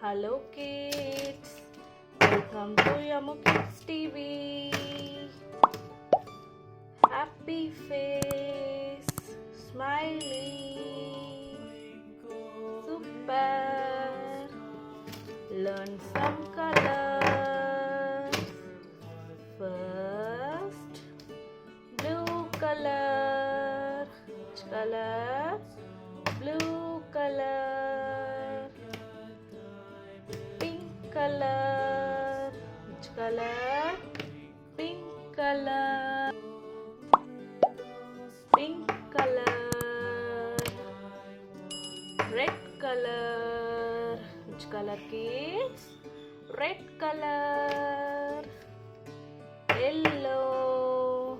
Hello kids, welcome to yammukidstv. Happy face, smiling, super. Learn some colors. First, blue color. Which color? Blue color. Pink color. Which color? Pink color. Pink color. Red color. Which color, kids? Red color. Yellow.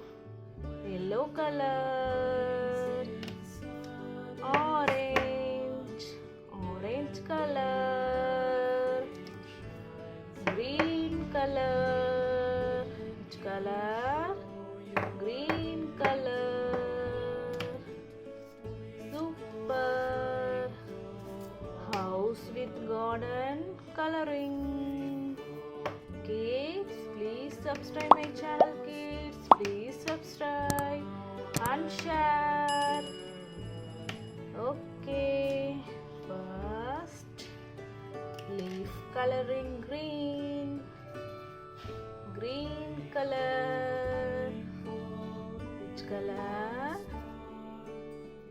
Yellow color. Orange. Orange color. Green color. Which color? Green color. Super. House with garden coloring. Kids, please subscribe my channel. Kids, please subscribe and share. Okay, first leaf coloring green. Green color. Which color?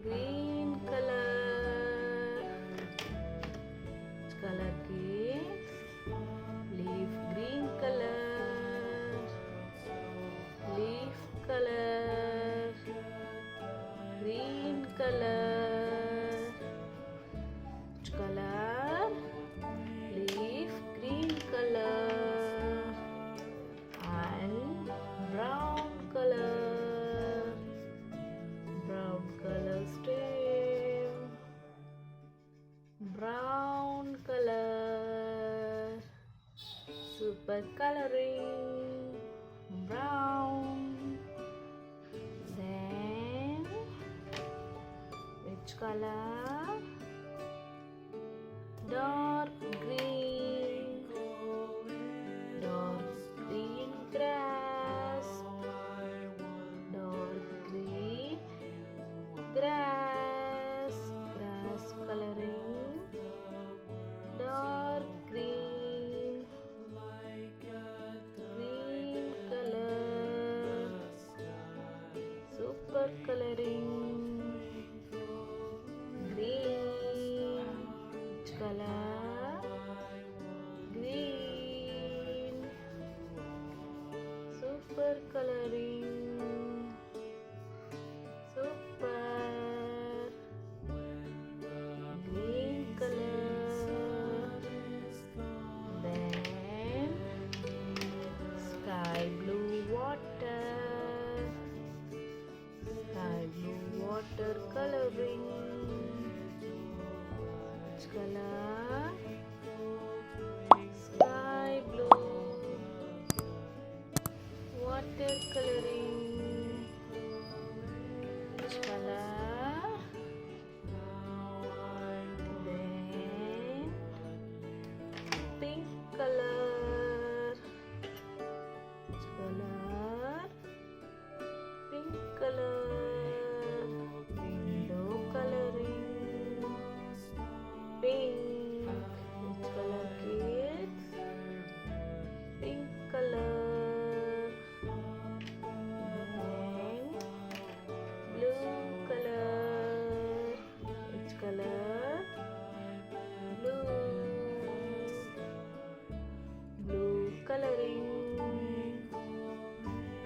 Green color. Which color, kids? Leaf green color. Leaf color. Green color. Which color? Leaf green color. And brown color. Brown color stem. Brown color. Super coloring. Brown. Then which color? Dark green. Dark green grass. Dark green grass. Grass coloring. Dark green. Green color. Super coloring. Green. Which color? Green. Super coloring. Super. Green color. Then sky blue water. Sky blue water coloring. Which color? Sky blue water coloring. Which color? Then pink color. Which color? Pink color. Window coloring. Pink. Which color, kids? Pink color. Then blue color. Which color? Blue. Blue coloring.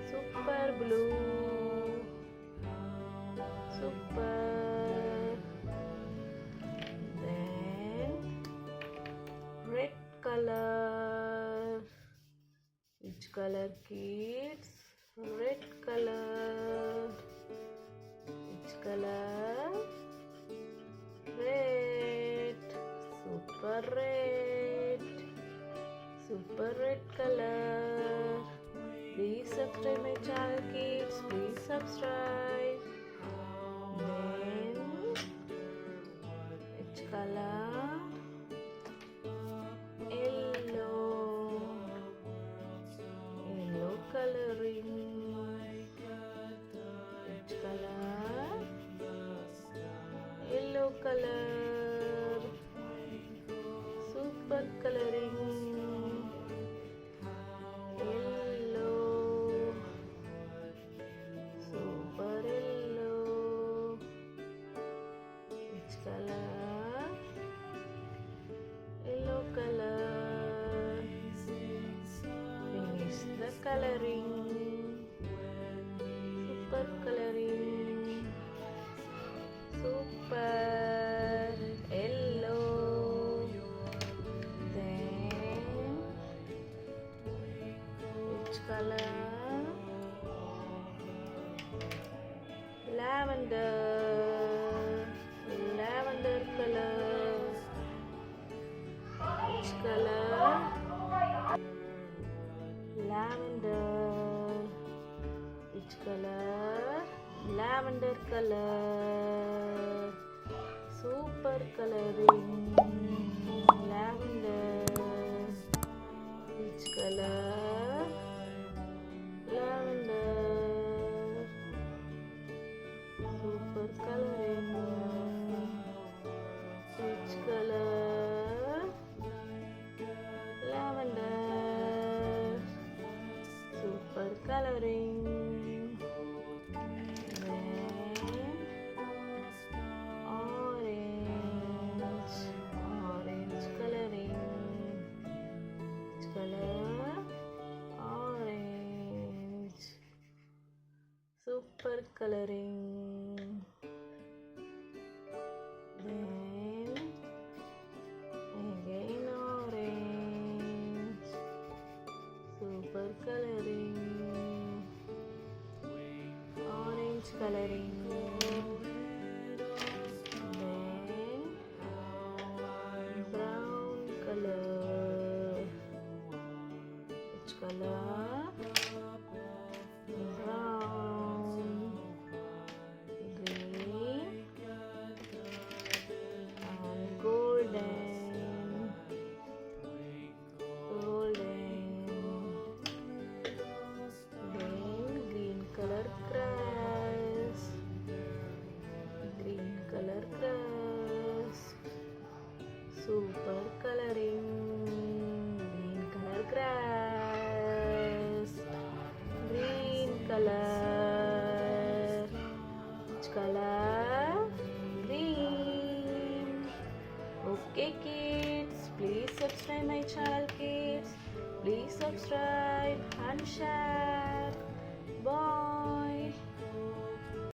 Super blue. Super. Then red color. Which color, kids? Red color. Which color? Red. Super red. Super red color. Please subscribe my channel, kids. Please subscribe. Then which color? coloring. Yellow, super yellow. Which color? Yellow color. Finish the coloring. Super coloring. Super yellow. Then which color? Lavender. Lavender color. Which color? Lavender. Which color? Lavender color. Super coloring. Lavender. Which color? Lavender. Super coloring. Which color? Lavender. Super coloring. Then orange. Orange coloring. Which color? Orange. Super coloring. Then again orange. Super coloring. Orange coloring. Then brown color. Which color? Brown. Green and golden. Golden. Then green color grass. Green color grass. Super coloring. Green color grass. Green color. Which color? Green. Okay kids, please subscribe my channel kids. Please subscribe and share.